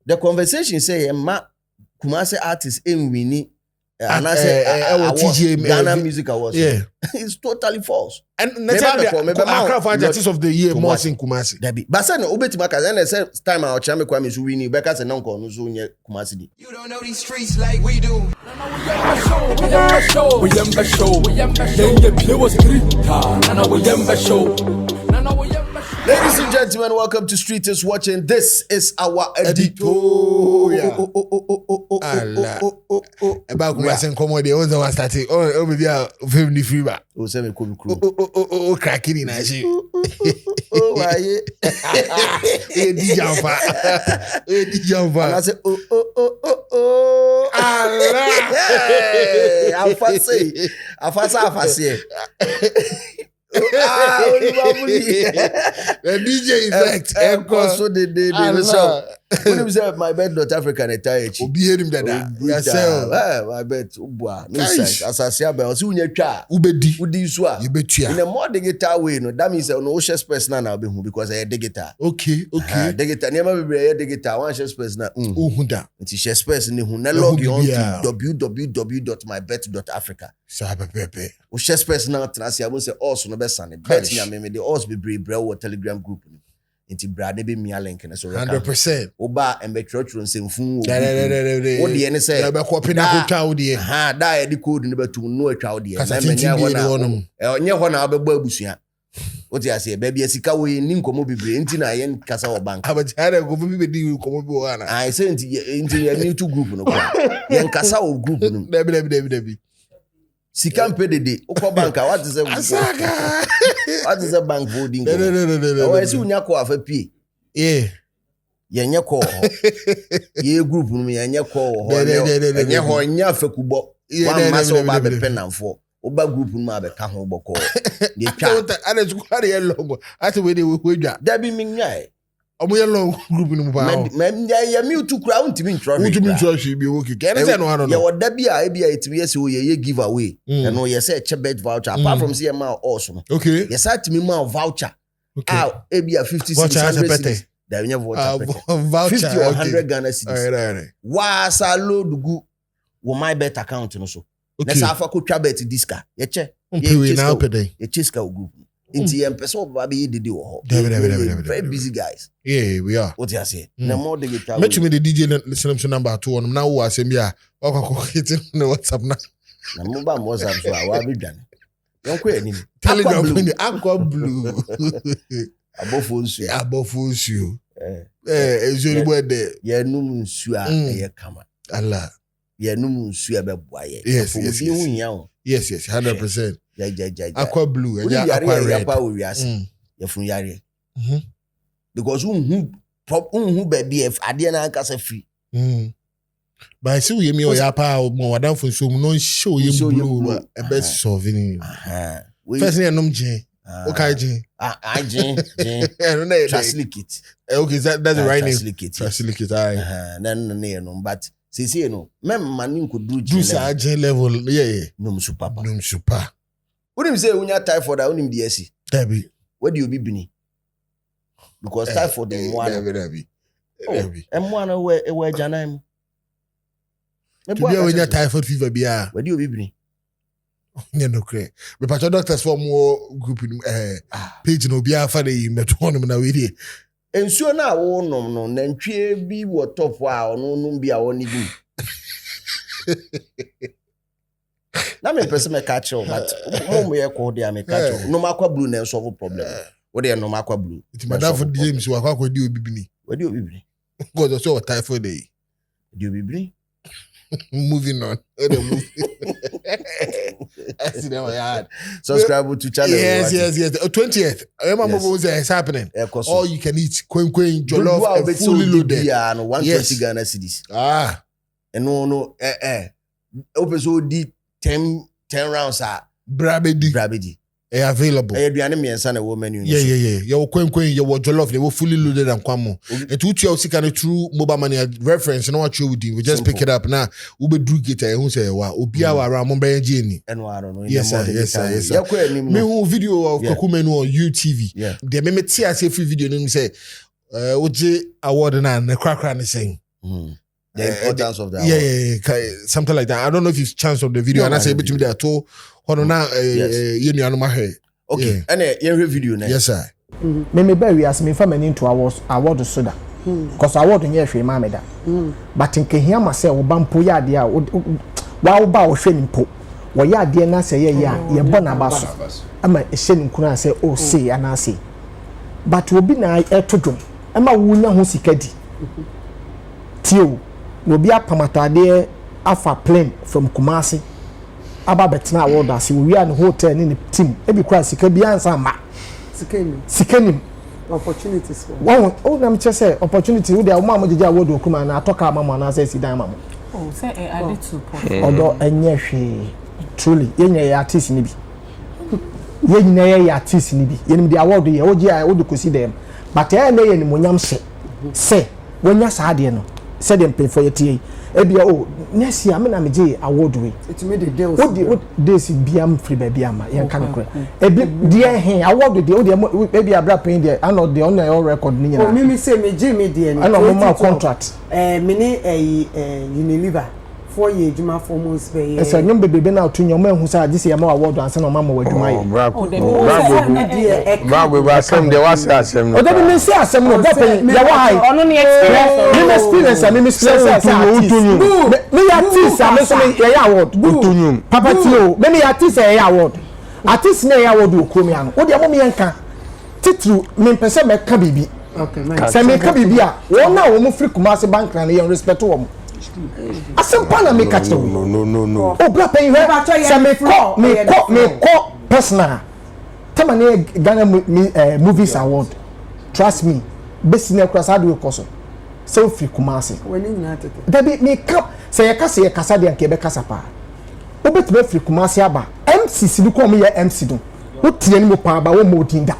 The conversation say Kumasi artists in winning Ghana Music Awards. Yeah. It's totally false. And Accra Artist of the Year more in Kumasi. But say no obetimaka and say time our chame Kwame so winning because say non no so nye Kumasi. You don't know these streets like we do. Ladies and gentlemen, welcome to Street is Watching. This is our editorial. About Kumasi comedy, all the one starting. Oh, maybe a film the free back. Oh, say me come crew. Oh, cracking in I see. Oh, why? Eddie Jumper. Eddie Jumper. And I say, oh. Allah. Afase. The DJ effect. So they so my bed not African attire. Obi him dada. Yourself. My bed ubwa. No size. As I say about so unya twa. Ubedi. Udi so a. Yebetua. In a more digital way no. That means no shares person na be hu because I digital. Okay. Digital. Never be digital. One shares person na. Uhunda. Nti shares person ni hu na log on to www.mybet.africa. Sabapepe. O shares person na transi abo say also no be sane. Bet nya me the us be brave Telegram group. Inti brade be mia link na so 100%. Oba embetro nsemfun wo de ene say be kopi na ko twa wo de da ye de code ne betum no atwa wo de na menya hona onye hona obegba abusua o ti ase be bia sika wo ni nkomo bibre inti na ye kasa wo bank abajare go bi di nkomo bi wo ana I say inti ye new to group no kwa ye kasa wo group no debi sika mpedede ukọ bank what is a what is a bank voting no I see unya ko afa pie yenye ko ye group no yenye ko ho yenye ho nya fa kubo one maso ba be penamfo oba group no abe ka ho boko ye twa ana tukare ye longo ati we de we dwa da bi minwa omo ye long group no ba mem ya mi tu kura untimi ntro bi woki kene se no ano ye woda bi a bi a itimi ye se o ye give away and no ye say chebet voucher apart from see ma also no okay ye say timi ma voucher bi a 50 600 da nya voucher 50 or 100 Ghana cedis wa sa load gu wo my bet account no so na sa fa ko twa bet diska ye che ye chiska group inti empesa oba be didi wo ho very busy guys we are what you say na more digital me the DJ listening number 2 on na wo asem bia wakwa hit no WhatsApp na mo ba mo WhatsApp so wa be dwan yon ko ani Telegram ni aqua blue abofo nsu ezori bo de ye num nsu a ye kama Allah ye num nsu a be boa ye yes 100% aqua blue and aqua red you fun yare because who baby if ade na kasa free but I see we me o yapa mo wadan fun so no show ye blue e be solving first thing nom je okay je Traslicate okay that's the right name Traslicate no but see no mem mani ko do sa je level nom super Wouldn't say unya typhoid a unim DSC. Debbie. Where do you be bini? Because typhoid in one. Debbie. M1 where Janaim. To be when you typhoid fever be where do you be bini? No cray. But patch doctors for more group page no be for the metronome na we dey. Ensuo na wo nom no nantwie bi wo top wa no bi a woni bi. Na me person me catch you but mo ye ko dey me catch you no makwa blue na solve problem wo dey no makwa blue it madam for James wa kwa di obibini we dey obibini god so typhoid dey di obibini moving on subscribe to channel yes 20th remember what was happening all you can eat queen jollof and fully loaded yeah no 120 Ghana cedis and no open so di 10 rounds are brabedi available aduane miensa na wo menu yeah you queen you jollof they were fully loaded and kwamo and what you see can through mobile money reference no what you would do we just pick it up now we be do get who say wa obi our around mo be geni and I don't know yes me who video of Kwaku Manu on UTV they me see as free video no say oje award na krakra ne saying The importance of that. Yeah, something like that. I don't know if it's chance of the video. And I say between there too. Hold now, you know my hair. Okay, and you video now. Yes, sir. Me bury as me family into award soda. Because award in year mama da. But in Kenya myself, Bampo ya dia, wow bow shilling po. Wa ya dia na say ya born abaso. Ama a shilling kuna say, oh, say, and I say. But will be na air to drum. Ama wuna husikadi. Tio. Will be a pamatade alpha plane from Kumasi. Aba betina award as we are in hotel in the team. Every class can be answer ma. Sikenim. Opportunities. One, I'm just say opportunity. We are mama jija award okuma na atoka mama na say sidan mama. Oh, say I did support. Although enye hwe truly yenye artist ni bi. Yenye artist ni bi. Yenim the award ye oji a would kosi dem. But eh na ye ni monyam hye. Say when ya sa de no. Say dem pay for your tea. Ebia oh next year me na meje award we. It made the deal. What days biam free baby ama yen kan kro. Ebi dia hen award de o de baby abra paying there and the on your record ni na. Oh me say meje me de and no more contract. Me ni Unilever 4 year juma 4 months be year. Esa nyom bebe na otu nyom ehu say this year ma award ansa na ma wadwuma ye. Bravo asem de was asem no. O de me say asem no that ya wa high. Ono ni experience. Me experience me artist am so me ya award. Utunyum. Papa tio me artist ya award. Artist na ya award okromi an. O de mo me yanka. Titru me pese me ka bibi. Okay, nice. Say me ka bibi a won na wo mo free Kumasi bank na ye respect wo. Asempa na me catch the no. Oh, bra pay here. Say me call personal. Tell me Ghana movies award. Trust me. Best in across how do you call so? So free Kumasi. When you not it. That me come say ya kasa de anke be kasa pa. Obet be free Kumasi aba. MC si do come here MC do. Wo tie ni mo pa ba wo mo dinda.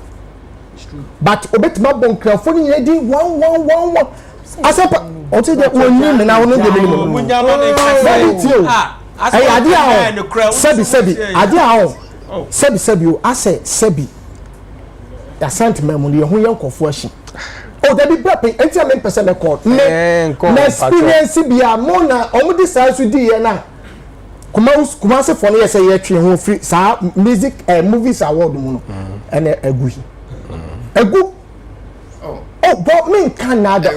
But obet ma bon crafo ni di 1 Asepa oti de woni me na wono de me mo. Munyama na ekase. Ay ade a sebi ade a sebi o ase sebi. Ya sentiment mo le ho yankofo ashi. Oh there be prepping enti am person me call. Na experience bia mo na omo di sa su di ye na. Kumasi for na say ye twe ho free sa music movies award mo no. Ene egu Oh, but me Canada.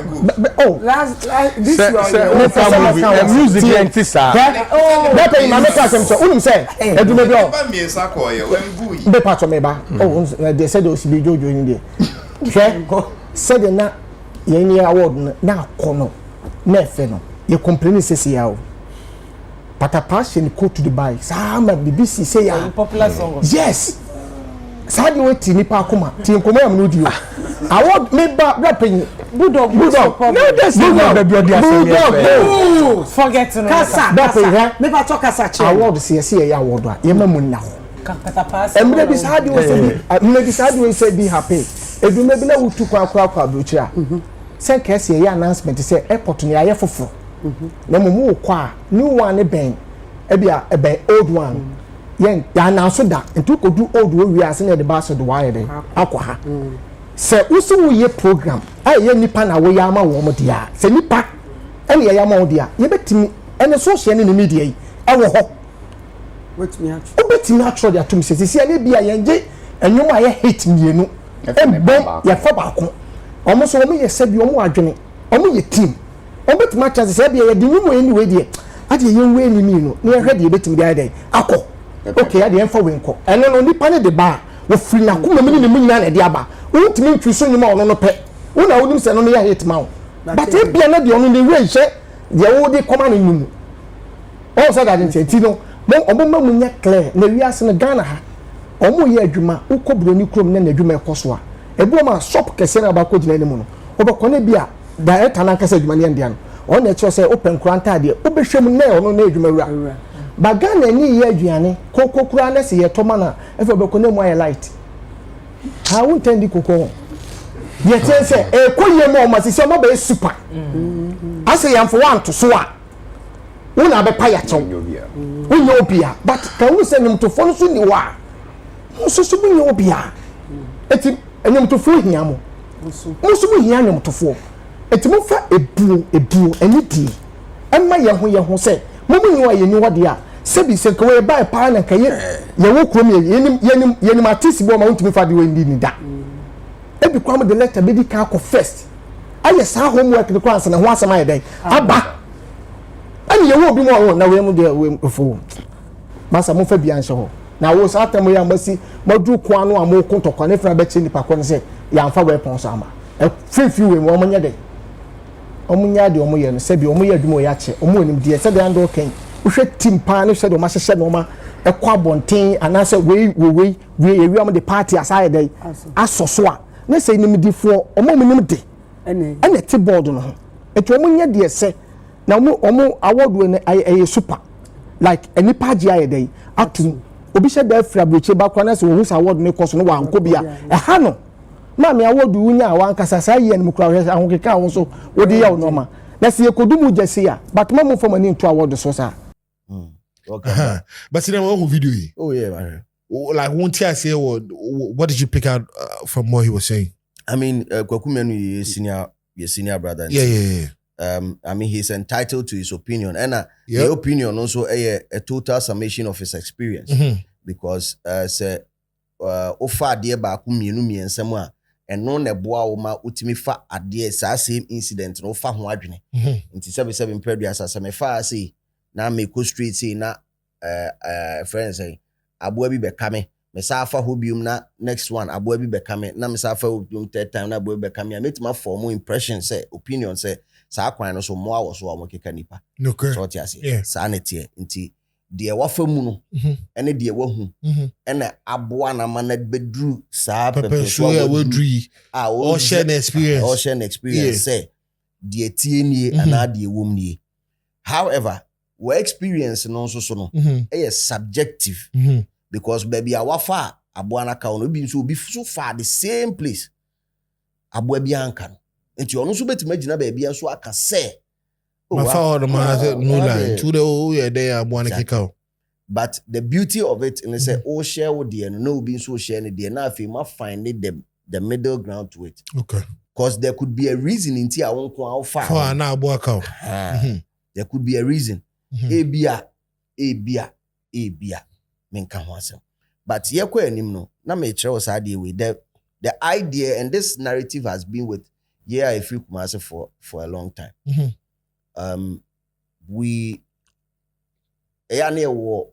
Oh, last this music entisa. That pay my make some so unum say edume bi o. Ba mi esa ko ye wembu. Be patch me ba. Oh, they said o si be jojo ni there. Hwe said na ye ni award na kono na efe no. Ye complain say ya o. Patapassion go to Dubai. Sa ma BBC say ya popular song. Yes. Sadi we ti nipa akoma ti nkomo am no dio award me ba rapping bulldog no that's not baby odi asem forget no kasa me ba to kasa che award se ya award a ye mamu na ho kata pass emre bi sadi we say be happy edume bi na wutu kwa brochi a sen kese ye announcement say airport ni aye fofo na mumu kwa new one ben e bia e old one yen ya na so da ntu ko du old we ase na de ba so de wire de akwa ha se usu ye program ye nipa na wo ya ma wo mo dia se nipa ene ya ma wo dia ye betimi ene social ne media yi e wo ho betimi atro dia tum se se ne bia yen je enwom aye hate mienu embom ya fa ba ko omo so omo ye se bi omo adwene omo ye team betimi atro se bia ye di nwom eni we die ade ye we ni mi no ne hwe de betimi dia de akọ okay ya de enfa we nko eno no nipa ne de ba wo free na kuma mini ne munya na de aba wo ntimi ntwiso nyima ono no pe wo na wonim se no ya hit ma wo but e bia na de ono ne we hye de wo de koma no nyum o so da de ti no mo obo ma munya clear na wi ase no Ghana ha omo ye adwuma ukobro ni krom na adwuma ekoso a ebu ma shop kese na ba ko gina ni mu no obekọ na bia director na kase adwuma ne ndia no on na echo say open kranta de obehwem na ono na adwuma wura bagana ni ye aduane kokokura na se ye toma na efe obekọ na mu aye light ha won tendi koko ye tense koye mo ma se mo be super ase yamfo wan to so a wona be pa ya chew wonye obia but ka wo se nimtofo no so ni wa so bu nye obia eti enyimtofo hia mo so bu hia nimtofo Etimo fa ebu enidi. Emma ye ho say momu ni wa ye ni wode a sebi se ko we buy pa na kaye ye wo krom yenim artist bo ma untimi fa de we ndi ni da. Ebi kwa mo the letter be di ka ko first. Aye sa homework de kwa na ho asema ye den. Aba. Ani ye wo bi mo na we mu de we fo. Masa mo fa bi an ho. Na wo sa atam ya mbasi modu kwa no a mo kontokwa ne fra be che nipa ko ne se ya amfa weapon so ama. E fifi we mo mo nya den. Omunya de omuye no se bi omuye adwuma ya che omu onim de se de ando ken wohwe team pa no se de o ma hyehye no ma ekwa abonten anase we ewi am de party aside dey asoso a ne se nim difo omu nim de ene te board no ho eto omunya de se na omu award we ne super like any party aye dey atum obi hye da afra broche ba kwa na se wo hu award ne koso no wa anko bia ha no Mami awodu wunya wan kasasa ye nmu kura ahokeka ho so wodi ya no ma na se ekodumu jese ya but mamu for mani into award so sa okay but see one video here. Oh yeah man. Like one tia say what did you pick out from what he was saying? I mean Kwaku Manu is senior brother. Yeah. I mean he's entitled to his opinion and the opinion also a total summation of his experience because say ofa de ba ku mienu miensam a eno na boa wo ma utimi fa ade sa same incident no fa ho adwene nti 77 pedua asasa me fa say na me ko street say na friends say aboa bi be kame me sa fa hobium na next one aboa bi be kame na me sa fa hobium third time na aboa bi be kame metima form impression say opinion say sa kwan no so mo awo so mo keka nipa so ti ase sa na tie nti de wafa mu no ene de wahu ene aboa na mana bedru sa pepe so ya wodri all share experience say de tie nie ana de wom nie. However we experience no so no subjective because baby awafa aboa na ka no bi so bi so far the same place aboa bi anka no enti ono so betima gina baby so aka say my father man no line to the there aboa na keka. But the beauty of it and they say oh share with the no being so share the na fi ma find it the middle ground to it. Okay. Because there could be a reason in tia won ko how far. For na aboa ka. There could be a reason. Ebia menka ho asem. But ye kwa anim no na me kire was ade we the idea and this narrative has been with I feel Kumasi for a long time. We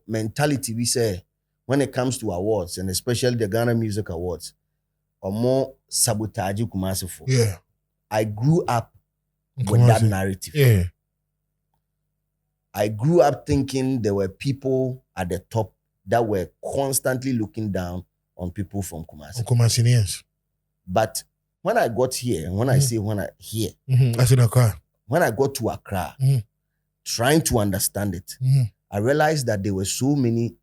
mentality we say when it comes to awards and especially the Ghana Music Awards or more sabotage Kumasi for. Yeah. I grew up with that narrative. Yeah. I grew up thinking there were people at the top that were constantly looking down on people from Kumasi. Kumasi, yes. But when I got here, and when I say when I here, as in Accra. When I got to Accra, trying to understand it, I realized that there were so many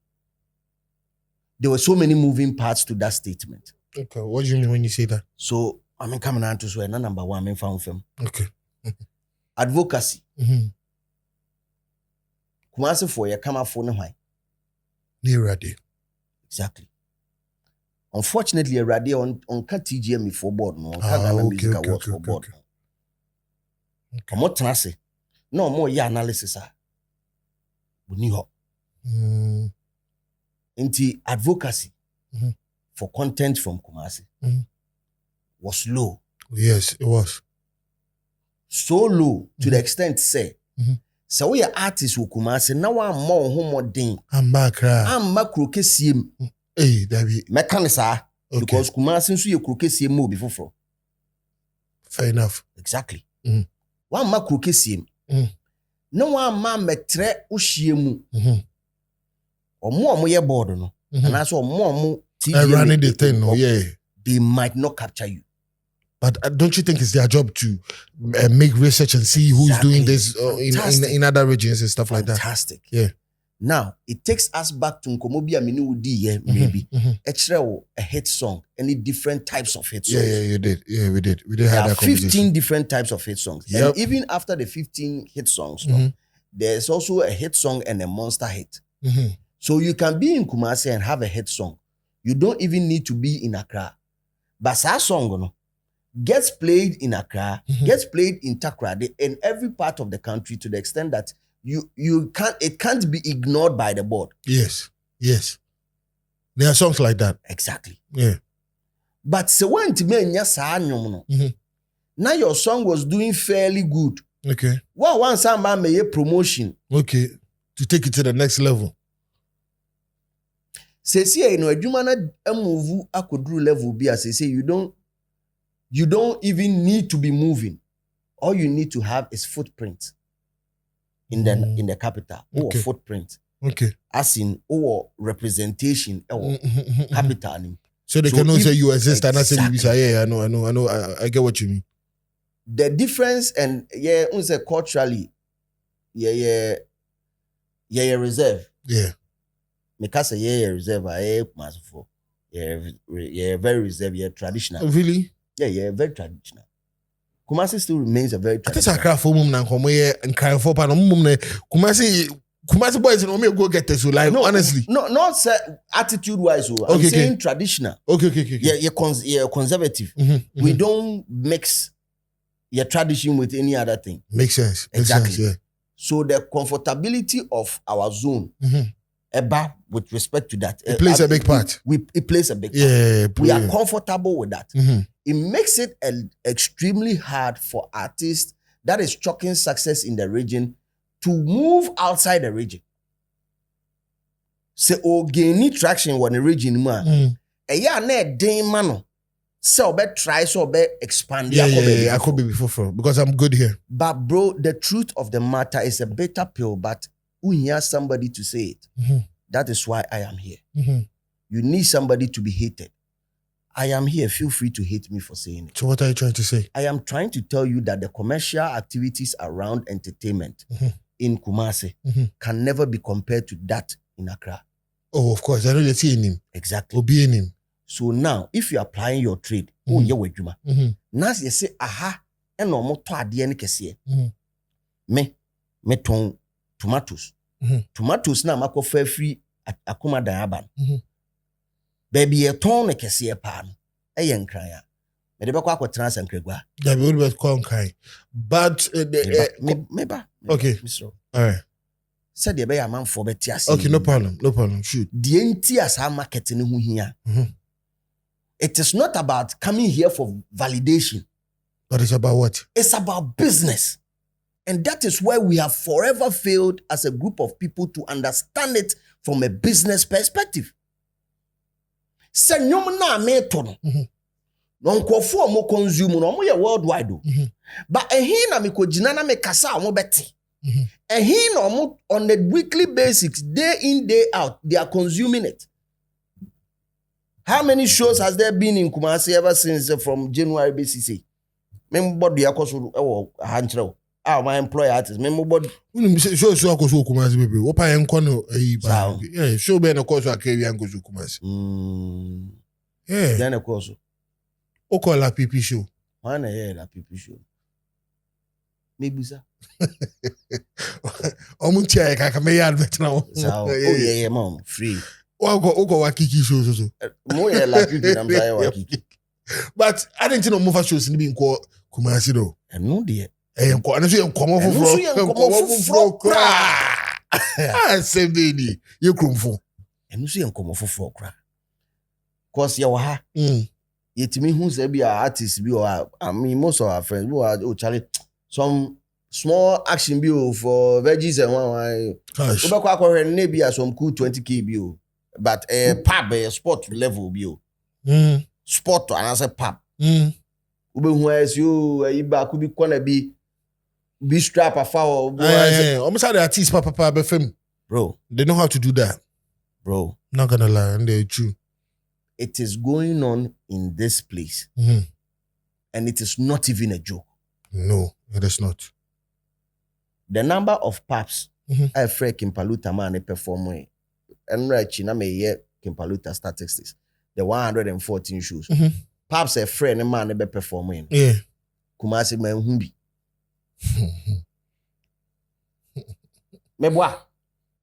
moving parts to that statement. Okay, what do you mean when you say that? So I mean coming on to swear number one, I mean found film. Okay. Advocacy. Kumasi for you come out for no why. Ready. Exactly. Unfortunately, a radio on TGM for board no on Ghana Music Awards for board. Okay. More trance. No more analysis we need help. Into advocacy for content from Kumasi was low. Yes, it was. So low to the extent say so we are artists who Kumasi now I'm more ding. I'm back. I'm macro kesiem. Hey, David. Mekanisa because Kumasi so you kesiem mo before. Fair enough. Exactly. One macro kesiem. No one man metre ushiemu. Omo ye board no. And that's more running the thing, no, yeah. They might not capture you. But don't you think it's their job to make research and see who's doing this in other regions and stuff like that? Fantastic. Yeah. Now, it takes us back to Nkomobia Minu maybe. A hit song. Any different types of hit songs. Yeah, you did. Yeah, we did. We did have that 15 different types of hit songs. Yep. And even after the 15 hit songs, there's also a hit song and a monster hit. So you can be in Kumasi and have a hit song. You don't even need to be in Accra. But that song, gets played in Accra, gets played in Takoradi, in every part of the country to the extent that it can't be ignored by the board. Yes. There are songs like that. Exactly. Yeah. But so when to me now your song was doing fairly good. Okay. Well, once man may promotion. Okay. To take it to the next level. Say adwuma na move akodru level bi as say you don't even need to be moving. All you need to have is footprint in the capital or footprint. Okay. As in or representation or capital. So they can know say you exist and I say you say yeah, I know I get what you mean. The difference and culturally reserve. Yeah. Because reserve Kumasi for very reserve, traditional. Really? Yeah, very traditional. Kumasi still remains a very traditional. I can't for mum na komo ye and for pan mum ne Kumasi boys no me go get this like no, honestly. No, not attitude wise. I'm saying traditional. Okay. Yeah, conservative. We don't mix your tradition with any other thing. Makes sense. Exactly. Yeah. So the comfortability of our zone, with respect to that, it plays a big part. It plays a big part. Yeah, we are comfortable with that. It makes it extremely hard for artists that is chalking success in the region to move outside the region. Say, gain traction in the region, man. Yeah, ne den mano. So be try expand. Yeah, I could be before because I'm good here. But bro, the truth of the matter is a bitter pill, but we hear somebody to say it. That is why I am here. You need somebody to be hated. I am here. Feel free to hate me for saying it. So what are you trying to say? I am trying to tell you that the commercial activities around entertainment in Kumasi can never be compared to that in Accra. Oh, of course. I know you're seeing him. Exactly. Obeying him. So now, if you're applying your trade, now you say, aha, and no more to adi any kesiye. Me ton tomatoes. Tomatoes na mako fair free akuma dayaban. Baby a ton kesiye pan. Eyen kraya. Me de bako akotena sankregwa. Yeah, we will call kind. But meba. Okay. All right. Said the be man for betias. Okay, no problem. Shoot. The entire market ni hu hia. It is not about coming here for validation. But it's about what? It's about business. And that is where we have forever failed as a group of people to understand it from a business perspective. Se nyom na me to no. No nkofo mo consume no mo ye worldwide. But ehin na me kogina na me kasa mo beti. Ehin no mo on a weekly basis, day in day out, they are consuming it. How many shows has there been in Kumasi ever since from January BCC? Member do yakoso hanchro. My employer artist. Member show akoso Kumasi baby. Opa enko no yeah, show be na koso akewi ankoso Kumasi. Yeah. Then of course. Oko la pipi show. Why na la pipi show? Maybe sir. Omuntia ka me yard bet now. Oh yeah, mom, free. Oko wa kiki show so. Mo ya la kiki na mzaya wa kiki. But I didn't know more shows ni bi nko Kumasi do. No dear. Enko anaso enkomo foforo. Ah, same day ni. Ye krumfo. Enusu enkomo foforo kra. Cause ya wa ha. Yetimi hu say be artist be or I mean most of our friends who are Charlie some small action bill for veggies and one. Gosh. Ubekwa kwa nebi as some cool 20k bill. But pub sport level bill. Sport and as a pub. Ube hu as you iba could be corner be strap a foul. Almost had the artist papa be film. Bro. They know how to do that. Bro. Not gonna lie, and they're true. It is going on in this place. And it is not even a joke. No, it is not. The number of pubs I afraid Kimpaluta man perform and China may hear Kimpaluta statistics. The 114 shows. Pubs a friend and man be performing. Yeah. Kumasi man humbi. Me boy.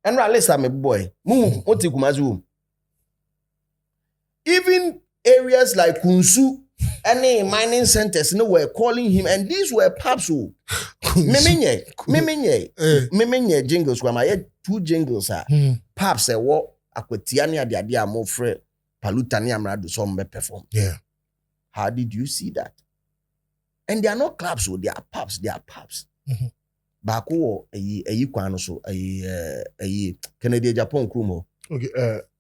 And right listen me boy. What Kumasi. Even areas like Kunsu any mining centers no were calling him, and these were pubs who memenye jingles kwa my 2 jingles are pubs e wo akwatia ne ade a mo frɛ paluta ne amrado so mbe perform. Yeah. How did you see that? And they are not clubs, so they are pubs. Bako ayi kwano so ayi Canada Japan krumo. Okay,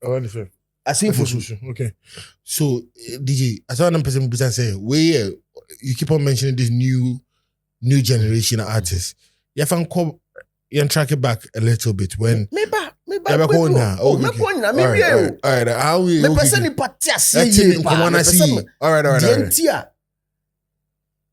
I understand. Okay. So DJ, as one person say, where you keep on mentioning this new generation of artists. You can come and track it back a little bit when maybe all right. How we all right.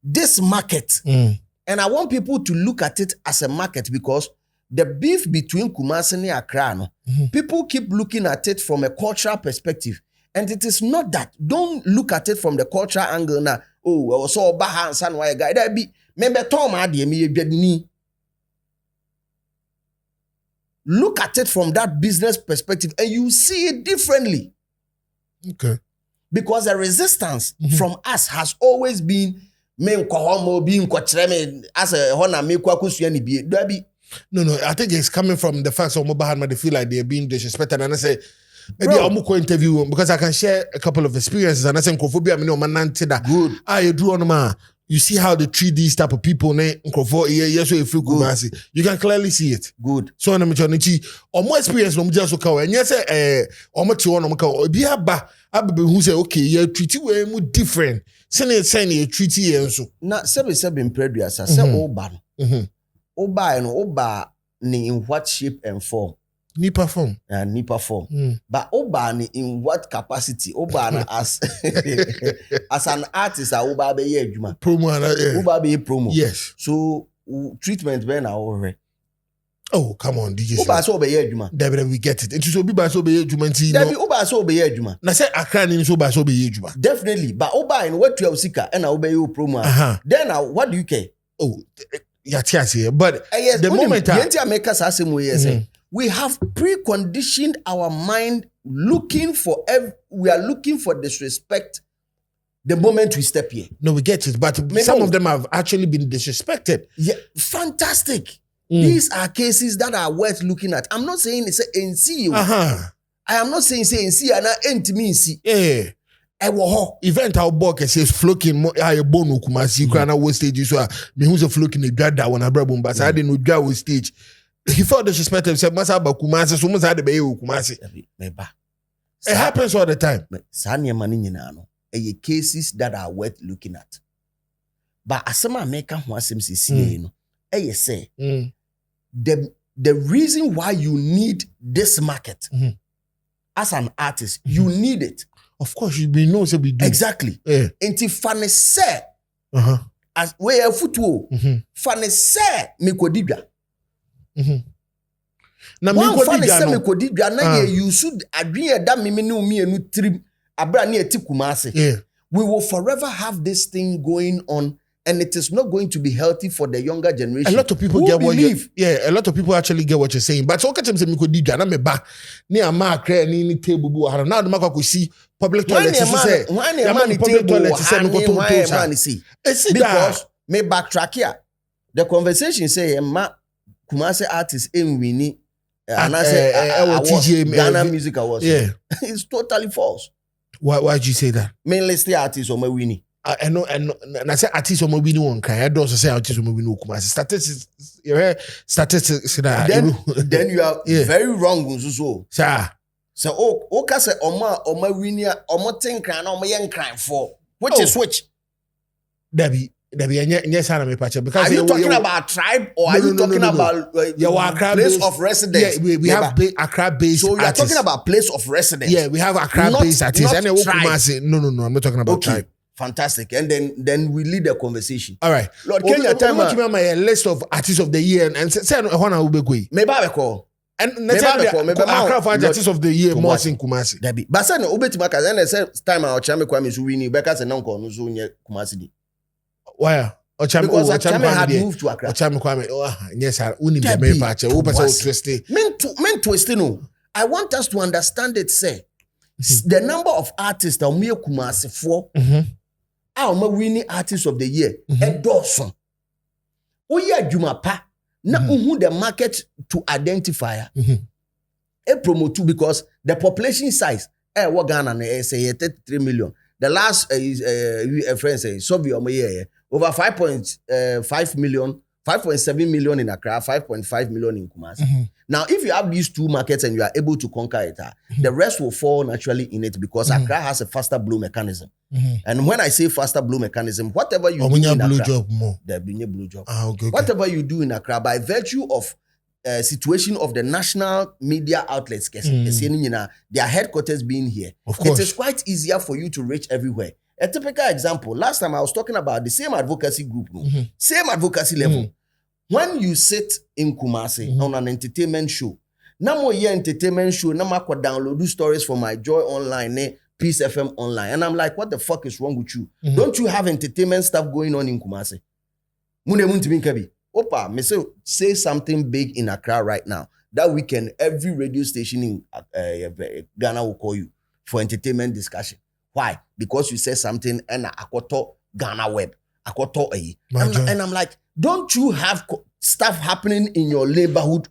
This market, and I want people to look at it as a market because the beef between Kumasi and Accra, people keep looking at it from a cultural perspective, and it is not that. Don't look at it from the cultural angle now. Oh, so Bahan San why guy that be maybe Tom Adi me. Look at it from that business perspective, and you see it differently. Okay, because the resistance from us has always been men being as a honor me kwaku. No, I think it's coming from the fact that Mobahama they feel like they're being disrespected, and I say maybe I'm going to interview because I can share a couple of experiences, and I say Nkophobia me no man that good. You do on man. You see how they treat these type of people. Yes, so if you you can clearly see it. Good. So I'm trying to or more experience from just okay. And yes, or much you want to be a ba who say okay, you treat you more different. Send you treat you so. Now, seven in previous. I say Oba ni in what shape and form? Ni perform. But Oba ni in what capacity? Oba as as an artist, Oba be ye juma. Promo, Oba be promo. Yes. So treatment ben already. Oh, come on, DJ. Oba so be ye juma. Definitely we get it. It should be by so be ye juma. Definitely Oba so be ye juma. Na say Accra ni so by so be ye juma. Definitely, but Oba in what you have sika and Oba you promo. Then what do you care? Oh, yeah, but yes, the moment we have preconditioned our mind we are looking for disrespect the moment we step here. No, we get it, but some of them have actually been disrespected. Yeah, fantastic. These are cases that are worth looking at. I'm not saying it's a NC. I am not saying say NC and NC. Yeah. Event our book says floaking I bonu Kumasi Kana was stage so me who's a floaking a gada when I brabum but I didn't know go stage. He felt disrespected said Masa Kumasi so much had the bay Kumasi. It happens all the time. Sanya mani nyinano e cases that are worth looking at. But asema meka ho asem sisi no say the reason why you need this market as an artist you need it. Of course, you be know so we do. Exactly. Enti fane se as we are footwo fane se me kodibia. Na me kodibia na you should agree that me no mienu trim abra na eti Kumasi. We will forever have this thing going on, and it is not going to be healthy for the younger generation. A lot of people get what you a lot of people actually get what you're saying. But so catch them say me kodibia na me ba ni ama kra ni table bu ha na ma kwa see public toilets say public toilets say because me backtrack here. The conversation say ma Kumasi artists winning and I say Ghana Music Awards. Yeah. It's totally false. Why did you say that? Mainly stay artists or my winning. I know, and I say artists or my winning one kind. I don't say artists or my winning Kumasi. Statistics. Then you are very wrong. Sir. So okay say oma winning oma ten cran oma yen cran for which is which. Debbie, yes, because are you talking about tribe or are you talking about place of residence? Yeah, we have Accra based. So you are talking about place of residence. Yeah, we have Accra based artists. And no, I'm not talking about tribe. Fantastic. And then we lead the conversation. All right. Lord Kenya, tell me my list of artists of the year and say Hona Ubegui. Maybe I call. And Accra artists of the year more in Kumasi. Debbie. But say no Ubetimaka and I said time our Chame Kwame Suwini because an uncle no Kumasi. Why? Because Chame had moved to Accra. Chame Kwame. Oh, yes, I only be very patch. Open so twisty. Men twisty no. I want us to understand it, say. The number of artists that we Kumasi for Our winning artist of the year. A Dawson. Oya adwuma pa na who the market to identify. A promo too because the population size what Ghana say 33 million. The last friend say Soviet over 5.5 million, 5.7 million in Accra, 5.5 million in Kumasi. Now, if you have these two markets and you are able to conquer it, the rest will fall naturally in it because Accra has a faster blow mechanism. And when I say faster blow mechanism, whatever you do in Accra, there'll be a blue job. Okay. Whatever you do in Accra, by virtue of situation of the national media outlets, their headquarters being here, of course, it is quite easier for you to reach everywhere. A typical example, last time I was talking about the same advocacy group, same advocacy level. When you sit in Kumasi on an entertainment show, now more entertainment show, now I could download stories from my Joy Online, Peace FM Online. And I'm like, what the fuck is wrong with you? Don't you have entertainment stuff going on in Kumasi? Opa, me say something big in Accra right now. That weekend, every radio station in Ghana will call you for entertainment discussion. Why? Because you said something and I got Ghana web. I got and I'm like, don't you have stuff happening in your neighborhood?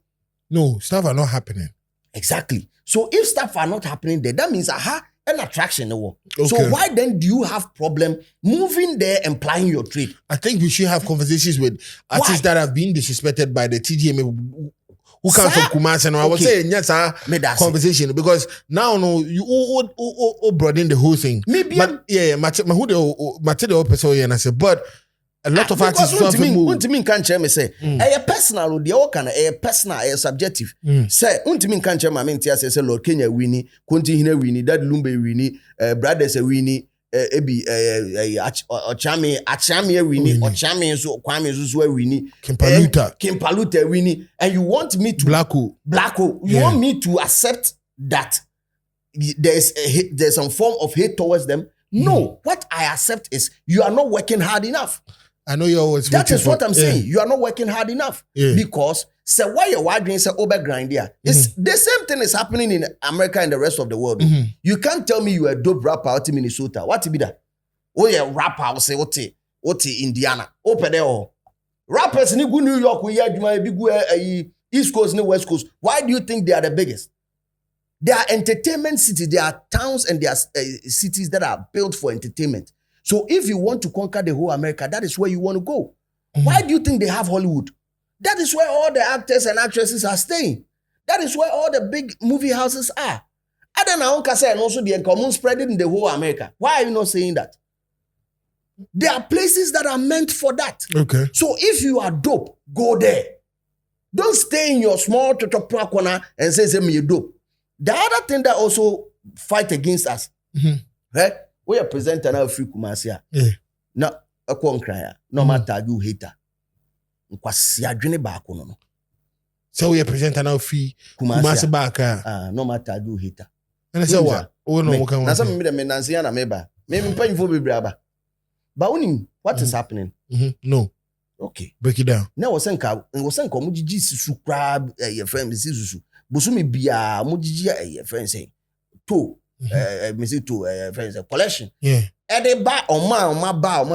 No, stuff are not happening. Exactly. So if stuff are not happening there, that means an attraction. Okay. So why then do you have problem moving there and plying your trade? I think we should have conversations with artists that have been disrespected by the TGM who comes from Kumasi. And I was saying, yes, conversation because now you broaden the whole thing. Maybe, but and I said, but a lot of artists don't mean can't me say personal the personal subjective say can't say Lord Kenya winnie continue winnie that Lumbe winnie brothers winnie ebi achame winnie ochame so kwame so winnie Kimpaluta winnie and you want me to Blacko you want me to accept that there's some form of hate towards them? No, what I accept is you are not working hard enough. I know you're always. That is what I'm saying. You are not working hard enough because why you're wondering say overgrind here. It's the same thing is happening in America and the rest of the world. You can't tell me you are a dope rapper out in Minnesota. What be that? Oh yeah, rapper. I'll say what Indiana. Open there. Rappers in New York, we are East Coast, and West Coast. Why do you think they are the biggest? There are entertainment cities. There are towns and there are cities that are built for entertainment. So if you want to conquer the whole America, that is where you want to go. Why do you think they have Hollywood? That is where all the actors and actresses are staying. That is where all the big movie houses are. I don't know, and also the common spreading in the whole America. Why are you not saying that? There are places that are meant for that. Okay. So if you are dope, go there. Don't stay in your small corner and say me you dope. The other thing that also fight against us, right? We are presenter now free Kumasi. Now a concrya, no matter you hater. Nkwasi adwene baako no. So we are presenter now free Kumasi back. No matter you hater. And I say what? Oh no, what can we? Na some me the menansi na meba. Me mpanyi fo bebre aba. But what is happening? No. Okay. Break it down. Now was senka mujiji susu crab your friend susu. Busumi bia mujiji your friend say to friends collection. Yeah. And they buy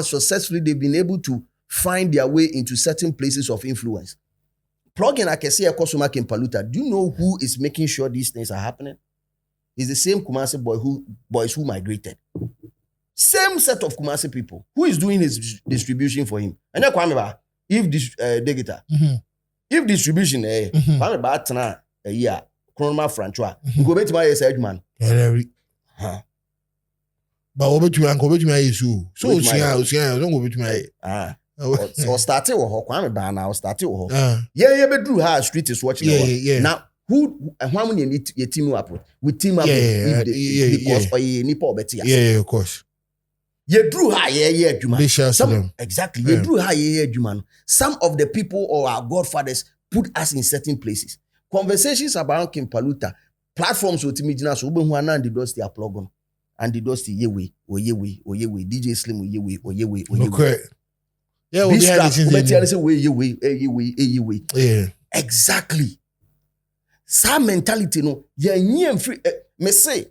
successfully they've been able to find their way into certain places of influence. Plug in Akesi Ekosuma Kimpaluta. Do you know who is making sure these things are happening? It's the same Kumasi boys who migrated. Same set of Kumasi people. Who is doing his distribution for him? And then if this digital, if distribution, Kwame ba tana year, Chronoma Francois, go bet my man. But over to my issue. So don't go with my or started with her Kwame ba now started with her. Yeah, bedru her street is watching. Yeah. Now who and how many need you team up with team up because nipa obeti. Yeah, of course. You drew her Juma. Exactly. You drew her Juma. Some of the people or our godfathers put us in certain places. Conversations about Kimpaluta, platforms with Timidina, so who are not the dusty are plug on. And the dusty yewe, DJ Slim yewe. Okay. Yeah, yeah. Exactly. Some mentality, no, free. Me say,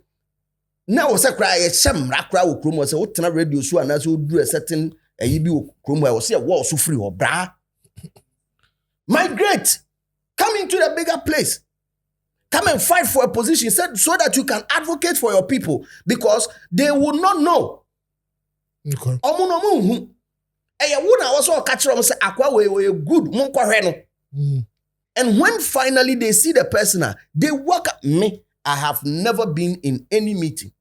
Now was a cry a sham rakra wo krom was what na radio so and so do a certain a bi wo krom I was say wall so free or bra. Migrate. Come into the bigger place. Come and fight for a position so that you can advocate for your people because they will not know. Okay. And when finally they see the person, they work me. I have never been in any meeting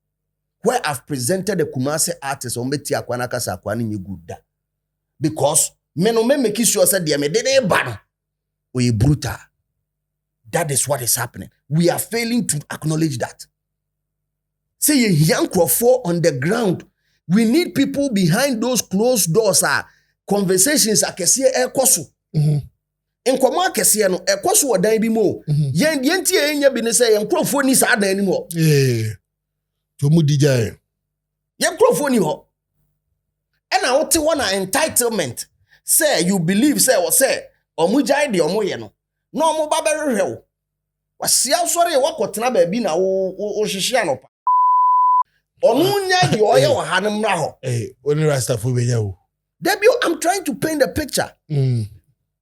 where I've presented a Kumasi artist on Beti Akwanaka Sakwani Nyiguda. Because men make sure said they made ban or brutal. That is what is happening. We are failing to acknowledge that. Say a young crowd on the ground. We need people behind those closed doors. Conversations are kesiye ekosu. Nkoma kesiye no ekosu odan bi mo. Yen tie enya bi ne say yen crowd ni sa dan ni mo. To mu DJ. Yen crowd ni ho. And I wote one entitlement. Say you believe say or say omujai de omoye no. No mo ba berehwe wo. Wasia sori wakotena ba bi na wo hihia no pa. Onu nya de oye wo hanem ra ho. Only rasta for be wo. Debut, I'm trying to paint the picture.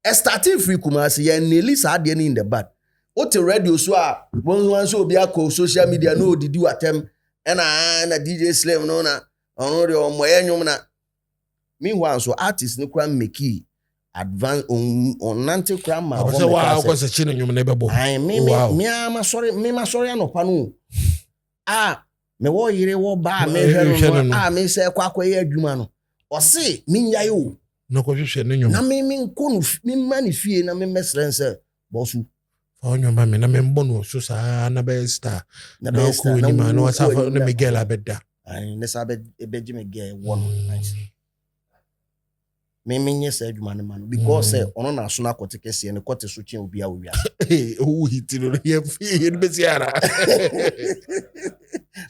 Starting free Kumasi, and nearly sad in the bad. What the radio so one so be a social media no did you attempt and a DJ Slave no na on the meanwhile, so artists no cram make advance on Nanti cram. I was a chin in your neighbor. I mean, me sorry, no panu. Me wo yire wo ba me hwe me say kwakwa ye adwuma no. O se minya yo no ko hwehwe no nyom na me nko no me mani fie na me mesrense bosu fa nyom ba me na me mbo no so sa na be star na ko ni ma no sa fa na Miguel abeda ai ne sa be beji Miguel won nice me menye sa adwuma ne ma no because ono na so na kote kese ne kote so chen obi a owi a o hitiro ye fie ne be siara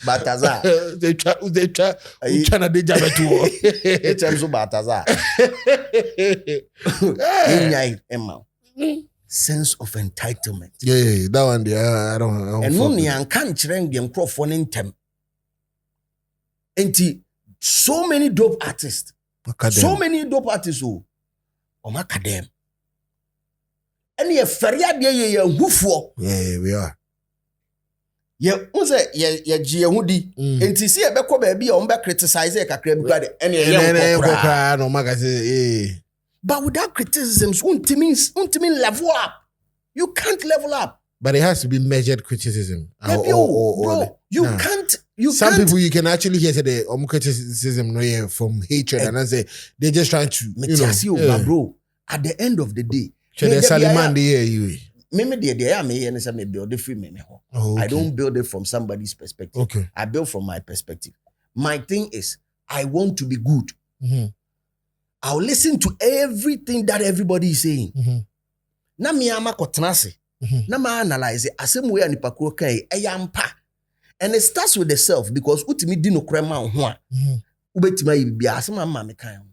Bataza. They try na deja betu. Etemso Bataza. Emma. Sense of entitlement. Yeah, that one there. I don't. And no ni anka nkyereng dem crofo ne ntem. Enti so many dope artists. So many dope artists o makadem. And ye feria de ye hufo. Yeah, we are. Ye unse ye gie hudi enti si ebekọ ba bia on be criticize e kakra bi kwade ene ye nkokra no magazine but without criticisms ultimately level up. You can't level up, but it has to be measured criticism. Bro, you can't some people you can actually hear the criticism no from hatred and I say they're just trying to bro, at the end of the day Saliman you me build it free me. I don't build it from somebody's perspective. Okay. I build from my perspective. My thing is, I want to be good. I'll listen to everything that everybody is saying. Na mi ama kotenase. Na ma analyze it. Asem we anipakuro kai eyampa. And it starts with the self because utimi di no krema ho a. Ubetima bibia asem ama me kan.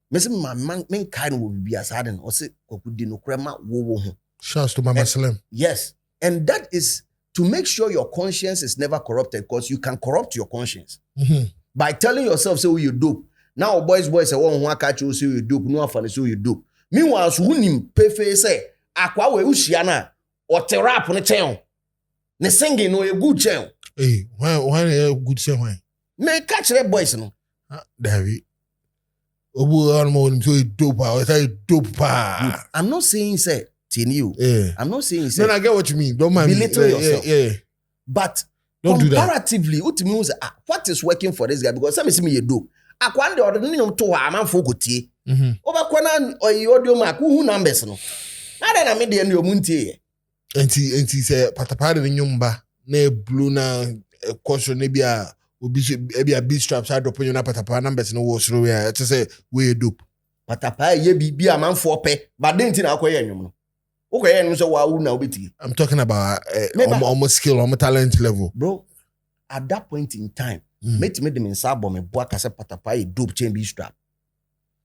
Me se men kan wo bibia sa den o se koku di no krema wo ho. Shouts to Mama Slim. Yes. And that is to make sure your conscience is never corrupted because you can corrupt your conscience. By telling yourself, say, you dope. Now, boys say, oh, catch you, say you dope. No, I say you dope. Meanwhile, who pefe say, akwa we ushiana, or terap on the channel. Ne singing no a good channel. Hey, why a good channel? Me catch that boys, no? David. I'm not saying, say, you. Yeah. I'm not saying no, I get what you mean. Don't mind belittle yourself. Yeah. But don't comparatively, what is working for this guy? Because some see me you do. Akwande or the to amanfo gotie. Obakwana or audio mark who numbers no. Na den am dey no muntie. Enti say patapade ne nyumba na blue na caution ne bia obi a beat straps are dropping na patapade numbers no wo soro ya. It say we dope. Patapade ye bi amanfo pe. But den ti na akoye nwum no. I'm talking about almost skill, almost talent level. Bro, at that point in time, made them in Sabo, me boy, kase Patapa, a dope chain be strap.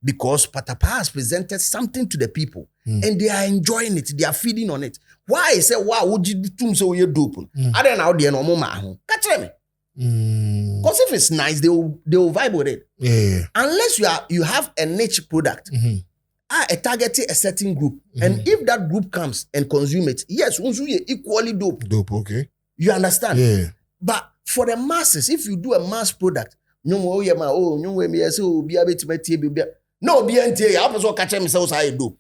Because Patapa has presented something to the people and they are enjoying it, they are feeding on it. Why? I say, wow, would you do so you dope? I don't know, they no more. Catch me. Because if it's nice, they will vibe with it. Yeah. Unless you have a niche product, targeting a certain group, and if that group comes and consume it, yes, you're equally dope. Dope, okay. You understand? Yeah. But for the masses, if you do a mass product, no, be a bit no, be anti. I also catch themselves. I do.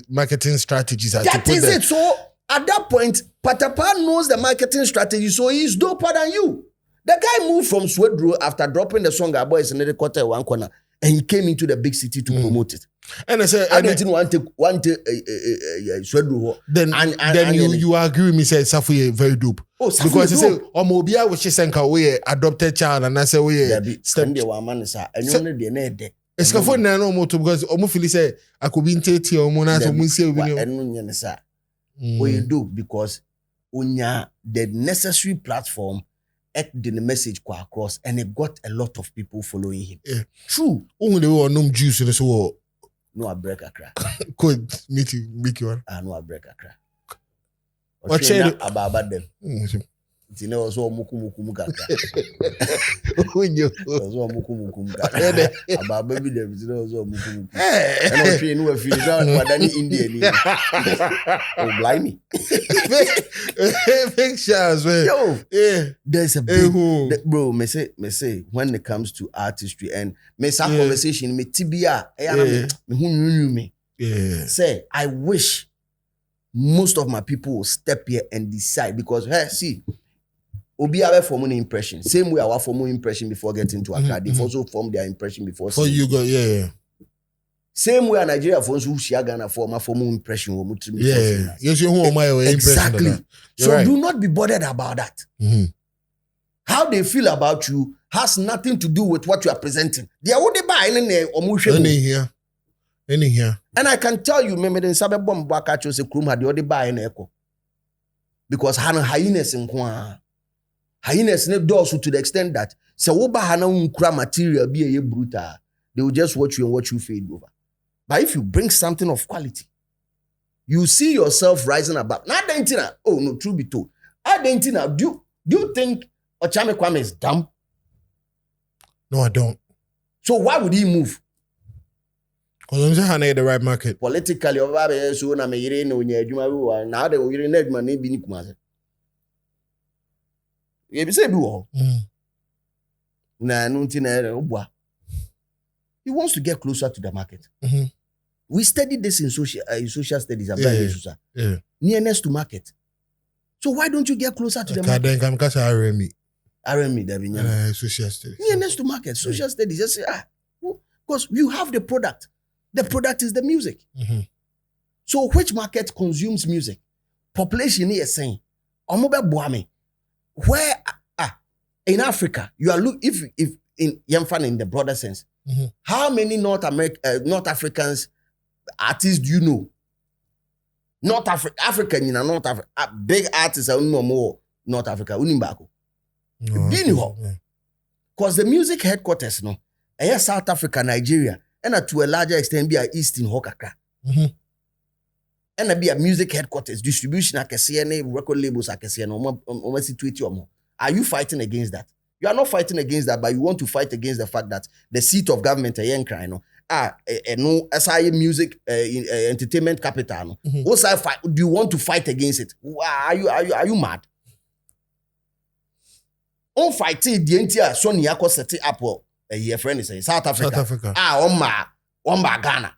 Marketing strategies. That is it. So at that point, Patapa knows the marketing strategy, so he's doper than you. The guy moved from Swedro after dropping the song "Our Boys in the Quarter One Corner," and he came into the big city to promote it. And I said, I didn't want to Swedro. Then you agree with me? Say Safu very dope. Oh, Safu because he dope. said, "Omobia which is senka we adopted child," and I say we step the one man is and you know the net. It's for no motor because Omofili say I could be in Tati or Mona so we say we do because unya the necessary platform at the message go across and it got a lot of people following him. Yeah. True. Only they were no juice in this war. No, I break a crack. Could make you one. I know I break a crack. What about them? You know, so muku about baby them, you know, so muku. And I'm saying, no, if you don't, Indian, oh, blimey. Big shots, man. Yo, yeah, there's a big, bro. Me say, when it comes to artistry and me say conversation, me tibia, me yeah. Say, I wish most of my people will step here and decide because, hey, see. Obi have formed an impression. Same way our formal impression before getting to Accra. They've also formed their impression before. So you go, yeah. Same way Nigeria forms who share Ghana form a formal impression. Yeah. Yes, you who my impression. Exactly. So right. do not be bothered about that. How they feel about you has nothing to do with what you are presenting. They are what they buy any here. And I can tell you, remember the Sabe bomb Baka chose a crew had the other buy an echo. Because Hana hyenas in Kwan. Hyenas ne doors to the extent that so woba hana unkra material be a brutal. They will just watch you and watch you fade over. But if you bring something of quality, you see yourself rising above. Not the oh no, true be told. I don't do you think Ochame Kwame is dumb? No, I don't. So why would he move? Because I'm saying I the right market. Politically, so na me yire no nya adwuma na de yire na adwuma na bi ni Kumasi. You say do he wants to get closer to the market. We studied this in social studies. Yeah. Nearness to market. So why don't you get closer to the market? Then come RME, social studies. Nearness to market, social studies. Just say because you have the product. The product is the music. So which market consumes music? Population is saying, where in Africa you are if in the broader sense, how many North Africans artists do you know? African, North Africa, big artists are no more North Africa. Unimbako, because the music headquarters South Africa, Nigeria, and to a larger extent be East in Hokaka. And be a music headquarters, distribution record labels Are you fighting against that? You are not fighting against that, but you want to fight against the fact that the seat of government music entertainment capital. Do you want to fight against it? Are you mad? On fighting the entire Sony Yako set up a year friend is South Africa. Ghana.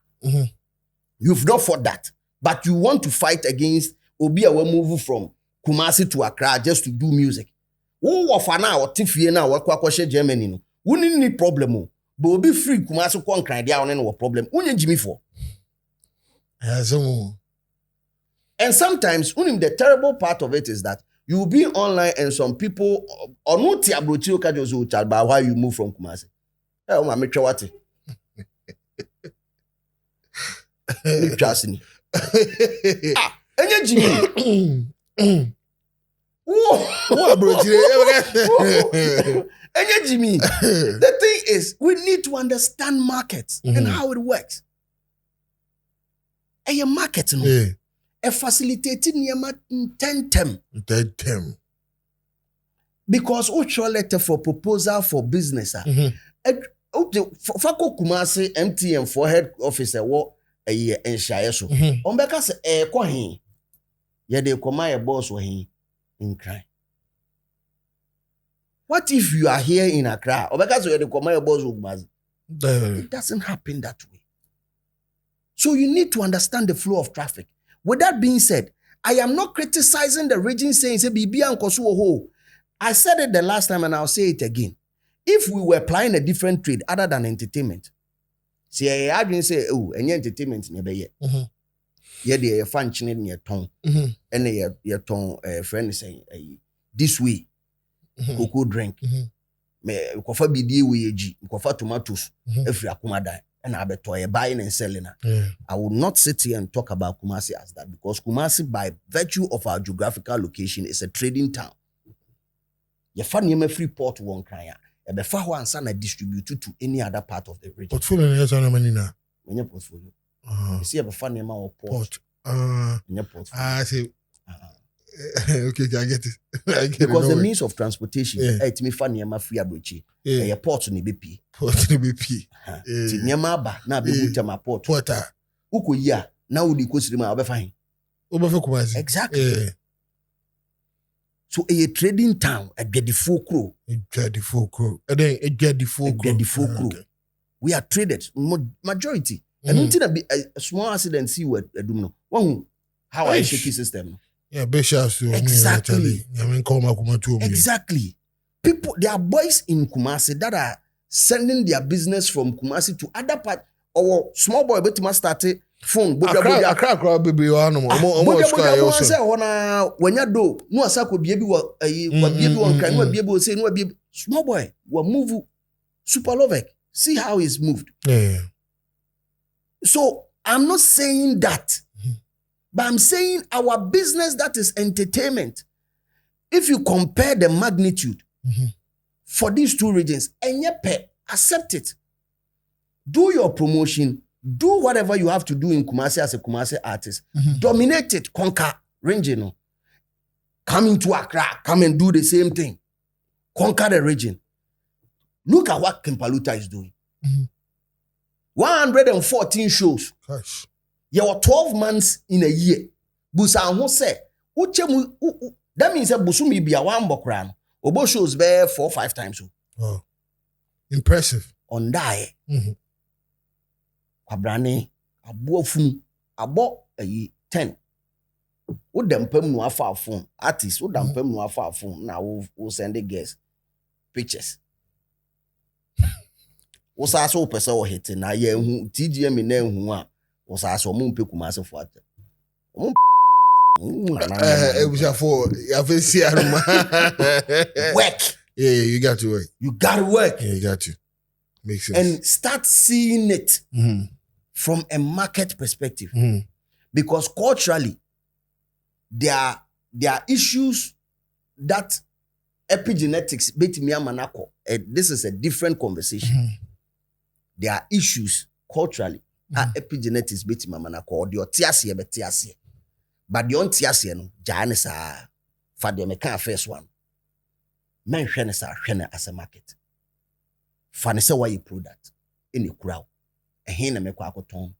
You've not fought that. But you want to fight against Obi will move from Kumasi to Accra just to do music. Who offer now or Tifie now or Kwakoshe Germany? No. We need any problem. But Obi free Kumasi kon cry down and no problem. Who need Jimmy for? And sometimes the terrible part of it is that you will be online and some people or no tiabrochi okajozo chalba why you move from Kumasi. Oh my what? Trust me. Jimmy. Jimmy. The thing is, we need to understand markets and how it works. A market, a facilitating 10 term. Because your letter for proposal for business. Fako Kumasi MTM for head officer what a year and shire so. Ombeka se kwa hin. Ye de koma ye boss wa hin in cry. What if you are here in Accra? Ombeka so ye de koma ye boss wa. It doesn't happen that way. So you need to understand the flow of traffic. With that being said, I am not criticizing the region saying say bibi ankoso ho. I said it the last time and I'll say it again. If we were applying a different trade other than entertainment, see, I didn't say, oh, any entertainment never yet. Yeah, they are functioning in your tongue, and your tongue, friend is saying, this way, cocoa drink, me kofa bidi we eji, kofa tomatoes, every akumada, and I bet buying and selling. I will not sit here and talk about Kumasi as that because Kumasi, by virtue of our geographical location, is a trading town. You find you free port one cry. Ebefa ho ansa na distribute to any other part of the region. Portfolio na yesa na mani na. Menye portfolio. You see ebefa nema or port. Menye portfolio. See. Okay, I get it. Because the means of transportation, it me fa nema free abrochi. E port ni BP. Port ni BP. Ti nema ba na be buta ma port. Porter. Uko ya na udi kosiri ma obefa hin. Obefa Kumasi. Exactly. So a trading town, a get the full crew. We are traded, majority. And until a small accident, see what I do know. How I shake system. Yeah, exactly. Exactly. People, there are boys in Kumasi that are sending their business from Kumasi to other part. Or small boy, but must start it. Phone, Accra baby animal. When you do, no asako baby what baby one can what baby say no baby small boy will move super love. See how he's moved. Yeah. So I'm not saying that, but I'm saying our business that is entertainment. If you compare the magnitude for these two regions, and accept it. Do your promotion. Do whatever you have to do in Kumasi as a Kumasi artist. Dominate it, conquer, region. Come into Accra, come and do the same thing. Conquer the region. Look at what Kempaluta is doing. 114 shows. Gosh. You were 12 months in a year. Busa who say, that means that Busumi be a one bokran. Obo shows there 4 or 5 times. Oh. Impressive. On that. Kwabrane, abo fun, abo 10. Wo dampam no afa phone. Artist, wo dampam no afa phone. Na wo send the guests pictures. Wo sa so pese wo hit na ye hu TGM na hu a wo sa so mo mpe Kumasi fo ate. Work. Yeah, you got to work. You got to work. Yeah, you got to. Makes sense. And start seeing it from a market perspective. Because culturally, there are issues that epigenetics, this is a different conversation. There are issues culturally, epigenetics, or the otiasi, but the ontiasi, no, janisa, for the meka first one. Men shene as a market. Fanise why you product in the crowd. A hen me kwa ton.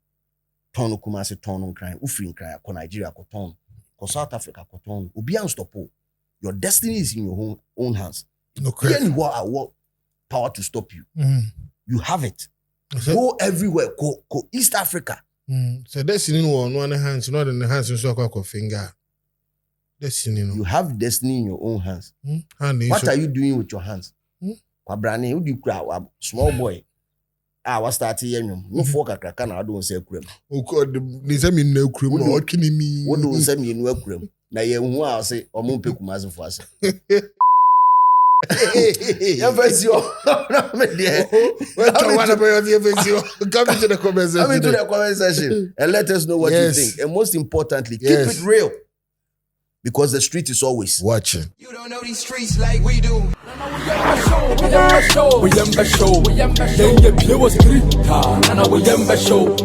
Ton Kumasi ton cry, Ufrin cry, ko Nigeria ko ton, ko South Africa ko ton. Ubi unstoppable. Your destiny is in your own hands. Okay. Anywhere I want power to stop you. You have it. Go everywhere. Go East Africa. So destiny no one hands, not in the hands of so finger. Destiny no. You have destiny in your own hands. What are you doing with your hands? Kwabrane, who do you cry? Small boy. I was starting here. No folk a crack and I don't say cream. Oh God, they say me no cream. What can you mean? What do you say me no cream? Na ye hu a say o mo pe Kumasi for us. Ya version. No me there. What about your version? Come into the comment section. Come into the comment section and let us know what you think. And most importantly, keep it real. Because the street is always watching. You don't know these streets like we do. We show.